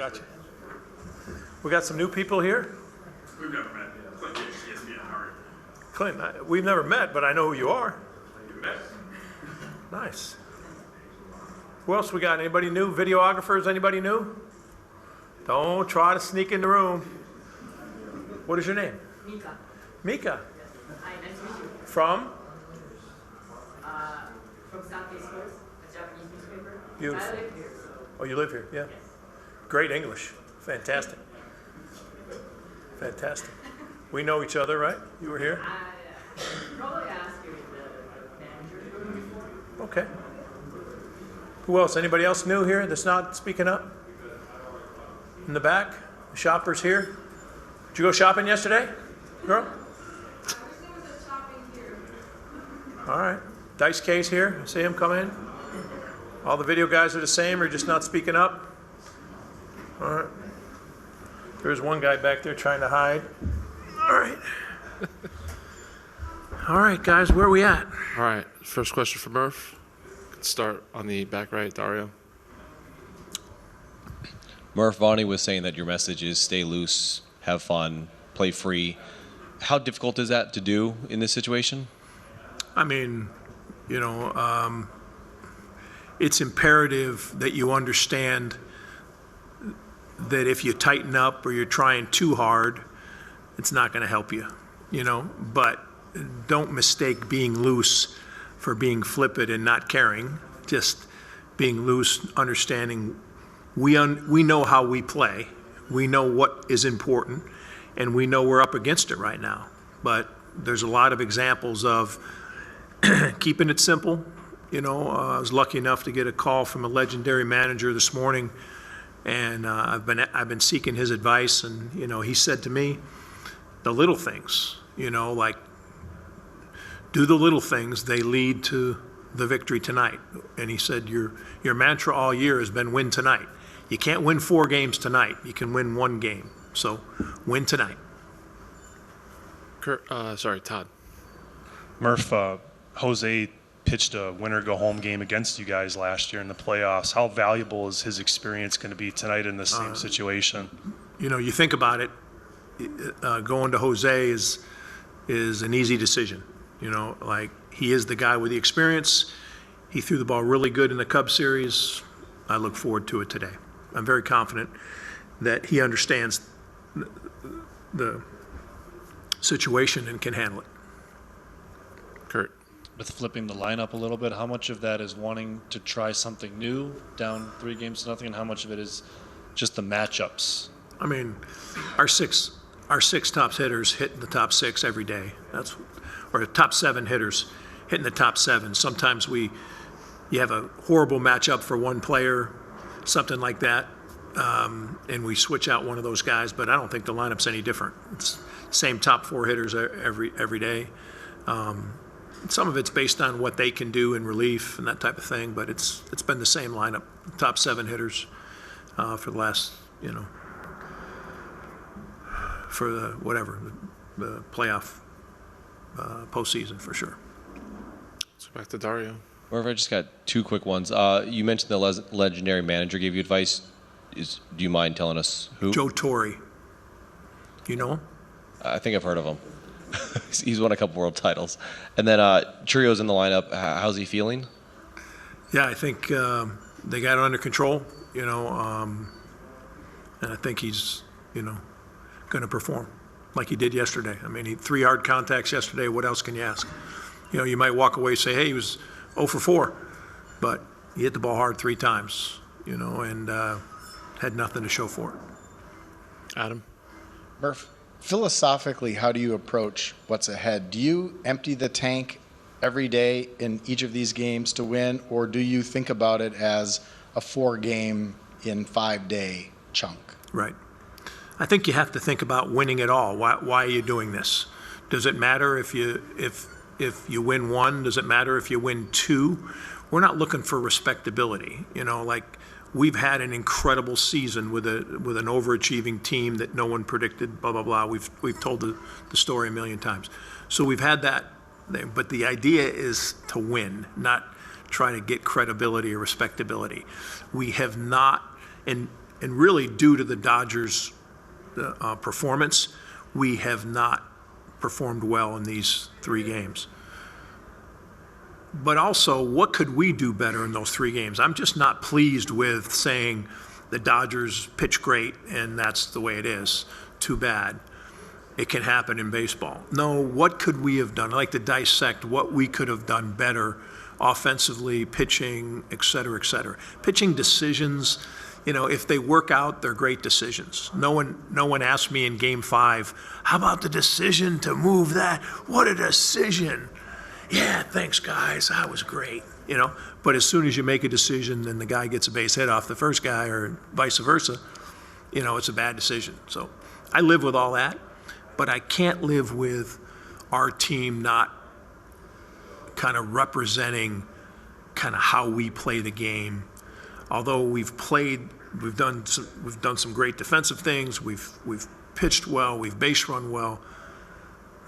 Gotcha. We got some new people here. We've never met. Clint, ESPN, how are you? Clint, we've never met, but I know who you are. You met? Nice. Who else we got? Anybody new? Videographers? Anybody new? Don't try to sneak in the room. What is your name? Mika. Mika. Hi, nice to meet you. From? From Southeast Coast, a Japanese newspaper. Beautiful. I live here, so. Oh, you live here? Yeah. Yes. Great English. Fantastic. Fantastic. We know each other, right? You were here? I probably asked you the manager before. Okay. Who else? Anybody else new here that's not speaking up? In the back? The shoppers here? Did you go shopping yesterday, girl? All right. Dice case here. I see him come in. All the video guys are the same or just not speaking up? All right. There's one guy back there trying to hide. All right. All right, guys, where are we at? All right, first question for Murph. Let's start on the back right, Dario. Murph, Vonnie was saying that your message is stay loose, have fun, play free. How difficult is that to do in this situation? I mean, you know, it's imperative that you understand that if you tighten up or you're trying too hard, it's not going to help you, you know. But don't mistake being loose for being flippant and not caring. Just being loose, understanding we know how we play, we know what is important, and we know we're up against it right now. But there's a lot of examples of keeping it simple. You know, I was lucky enough to get a call from a legendary manager this morning, and I've been seeking his advice. And you know, he said to me, the little things. You know, like do the little things; they lead to the victory tonight. And he said, your mantra all year has been win tonight. You can't win 4 games tonight. You can win 1 game. So win tonight. Todd. Murph, Jose pitched a winner go home game against you guys last year in the playoffs. How valuable is his experience going to be tonight in the same situation? You know, you think about it, going to Jose is an easy decision. You know, like he is the guy with the experience. He threw the ball really good in the Cubs series. I look forward to it today. I'm very confident that he understands the situation and can handle it. Kurt. With flipping the lineup a little bit, how much of that is wanting to try something new, down 3-0, and how much of it is just the matchups? I mean, our six top hitters hit the top 6 every day. Or the top 7 hitters hitting the top 7. Sometimes you have a horrible matchup for one player, something like that, and we switch out one of those guys. But I don't think the lineup's any different. It's same top 4 hitters every day. Some of it's based on what they can do in relief and that type of thing, but it's been the same lineup, top 7 hitters for the last, you know, for the playoff postseason for sure. Let's go back to Dario. Murph, I just got 2 quick ones. You mentioned the legendary manager gave you advice. Do you mind telling us who? Joe Torre. You know him? I think I've heard of him. He's won a couple world titles. And then Churio's in the lineup. How's he feeling? Yeah, I think they got it under control, you know, and I think he's, you know, going to perform like he did yesterday. I mean, 3 hard contacts yesterday. What else can you ask? You know, you might walk away and say, hey, he was 0 for 4, but he hit the ball hard 3 times, you know, and had nothing to show for it. Adam. Murph, philosophically, how do you approach what's ahead? Do you empty the tank every day in each of these games to win, or do you think about it as a 4-game in 5-day chunk? Right. I think you have to think about winning it all. Why are you doing this? Does it matter if you win 1? Does it matter if you win 2? We're not looking for respectability. You know, like we've had an incredible season with an overachieving team that no one predicted. Blah blah blah. We've told the story a million times. So we've had that. But the idea is to win, not try to get credibility or respectability. We have not, and And really, due to the Dodgers' performance, we have not performed well in these 3 games. But also, what could we do better in those 3 games? I'm just not pleased with saying the Dodgers pitch great and that's the way it is. Too bad. It can happen in baseball. No, what could we have done? I like to dissect what we could have done better offensively, pitching, et cetera, et cetera. Pitching decisions, if they work out, they're great decisions. No one asked me in Game 5, how about the decision to move that? What a decision. Yeah, thanks, guys. That was great. But as soon as you make a decision and the guy gets a base hit off the first guy or vice versa, it's a bad decision. So I live with all that, but I can't live with our team not kind of representing kind of how we play the game. Although we've done some great defensive things, we've pitched well, we've base run well.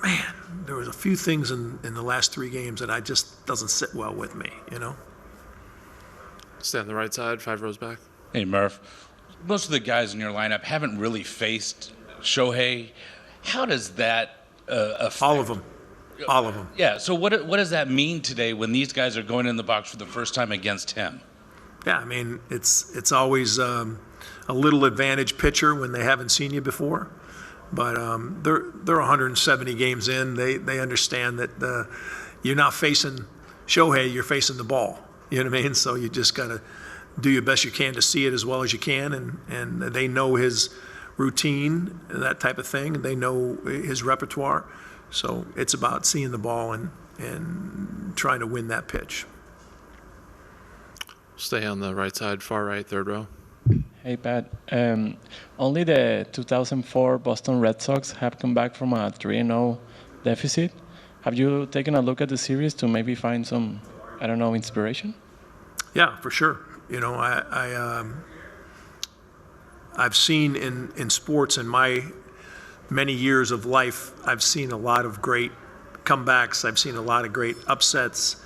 Man, there was a few things in the last 3 games that just doesn't sit well with me, Stay on the right side, 5 rows back. Hey, Murph. Most of the guys in your lineup haven't really faced Shohei. How does that affect? All of them. All of them. Yeah, so what does that mean today when these guys are going in the box for the first time against him? Yeah, I mean, it's always a little advantage pitcher when they haven't seen you before. But they're 170 games in. They understand that you're not facing Shohei, you're facing the ball. You know what I mean? So you just got to do your best you can to see it as well as you can. And they know his routine, that type of thing. They know his repertoire. So it's about seeing the ball and trying to win that pitch. Stay on the right side, far right, 3rd row. Hey, Pat. Only the 2004 Boston Red Sox have come back from a 3-0 deficit. Have you taken a look at the series to maybe find some, inspiration? Yeah, for sure. I've seen in sports in my many years of life, I've seen a lot of great comebacks. I've seen a lot of great upsets,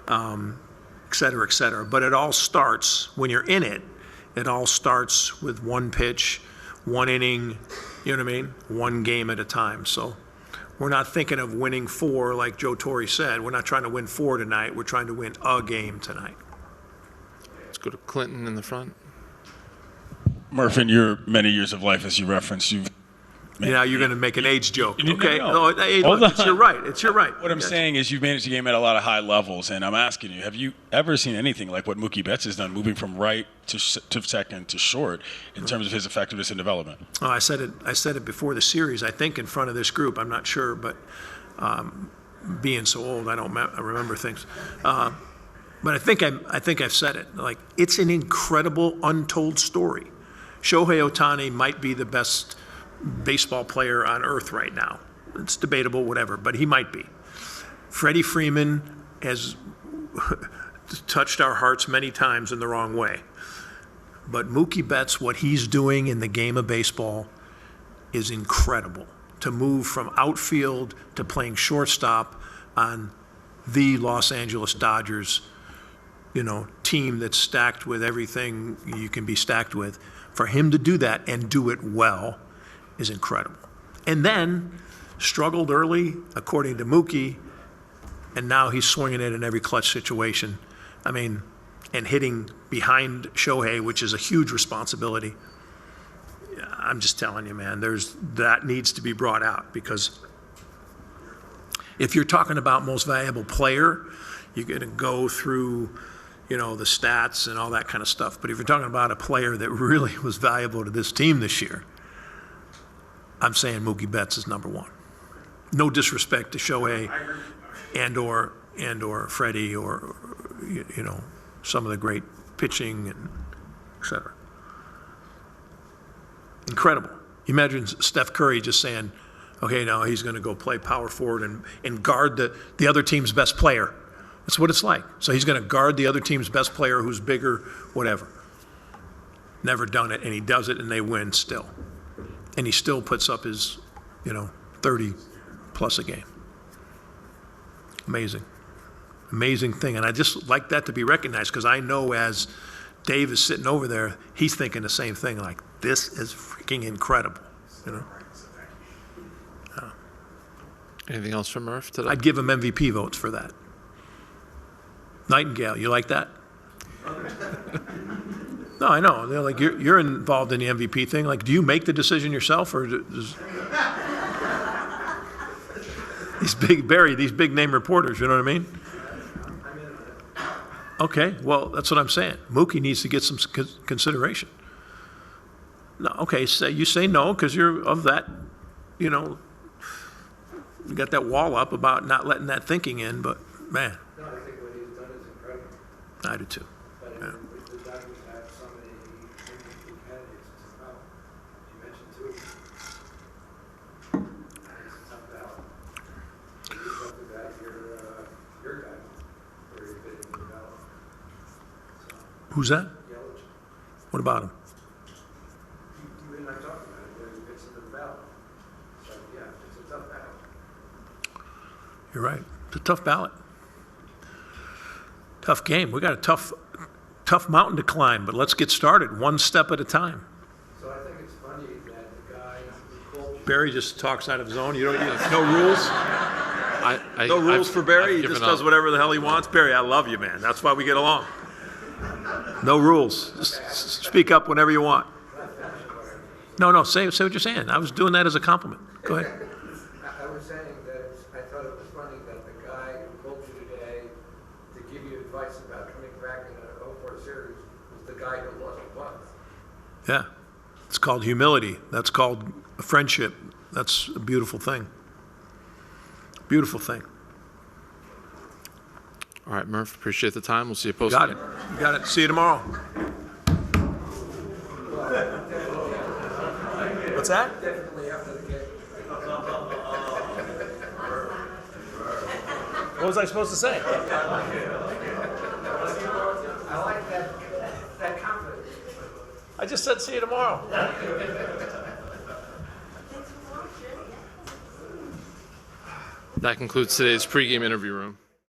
et cetera, et cetera. But it all starts, when you're in it, it all starts with one pitch, one inning, you know what I mean? One game at a time. So we're not thinking of winning 4 like Joe Torre said. We're not trying to win 4 tonight. We're trying to win a game tonight. Let's go to Clinton in the front. Murph, in your many years of life, as you referenced, you've Now you're going to make an age joke, okay? No. Hey, look, it's your right. It's your right. What I'm saying is you've managed the game at a lot of high levels, and I'm asking you, have you ever seen anything like what Mookie Betts has done, moving from right to second to short in terms of his effectiveness and development? Oh, I said it before the series, I think in front of this group. I'm not sure, but being so old, I remember things. But I think I've said it. Like, it's an incredible, untold story. Shohei Ohtani might be the best baseball player on earth right now. It's debatable, whatever, but he might be. Freddie Freeman has touched our hearts many times in the wrong way. But Mookie Betts, what he's doing in the game of baseball is incredible. To move from outfield to playing shortstop on the Los Angeles Dodgers, team that's stacked with everything you can be stacked with. For him to do that and do it well is incredible. And then struggled early, according to Mookie, and now he's swinging it in every clutch situation. I mean, and hitting behind Shohei, which is a huge responsibility. I'm just telling you, man, that needs to be brought out, because if you're talking about most valuable player, you're going to go through, the stats and all that kind of stuff. But if you're talking about a player that really was valuable to this team this year, I'm saying Mookie Betts is number 1. No disrespect to Shohei and or Freddie or some of the great pitching and et cetera. Incredible. Imagine Steph Curry just saying, okay, now he's going to go play power forward and guard the other team's best player. That's what it's like. So he's going to guard the other team's best player who's bigger, whatever. Never done it, and he does it, and they win still. And he still puts up his, 30 plus a game. Amazing. Amazing thing. And I just like that to be recognized, because I know as Dave is sitting over there, he's thinking the same thing, like, this is freaking incredible, you know? Anything else from Murph today? I'd give him MVP votes for that. Nightingale, you like that? No, I know. They're like, you're involved in the MVP thing. Like, do you make the decision yourself, or does these big name reporters? You know what I mean? Okay, well, that's what I'm saying. Mookie needs to get some consideration. No, okay, you say no because you're of that, you know, you got that wall up about not letting that thinking in, but man. No, I think what he's done is incredible. I do too. But Yeah. the Dodgers have so many MVP candidates, it's a problem. You mentioned two of them. It's a tough battle. You talked about your guy, where he's been in the battle. Who's that? Yelich. What about him? You and I talked about it, where he fits into the battle. So, yeah, it's a tough battle. You're right. It's a tough ballot. Tough game. We got a tough mountain to climb, but let's get started one step at a time. So I think it's funny that the guy who called you. Barry just talks out of his own. No rules. No rules I've- for Barry. I've He given just does up. whatever the hell he wants. Barry, I love you, man. That's why we get along. No rules. Just speak up whenever you want. No, say what you're saying. I was doing that as a compliment. Go ahead. I was saying that I thought it was funny that the guy who called you today to give you advice about coming back in a 0-4 series was the guy who lost the Bucks. Yeah. It's called humility. That's called friendship. That's a beautiful thing. Beautiful thing. All right, Murph, appreciate the time. We'll see you post. Got it. You got it. See you tomorrow. What's that? Definitely after the game. What was I supposed to say? I like that confidence. I just said see you tomorrow. That concludes today's pregame interview room.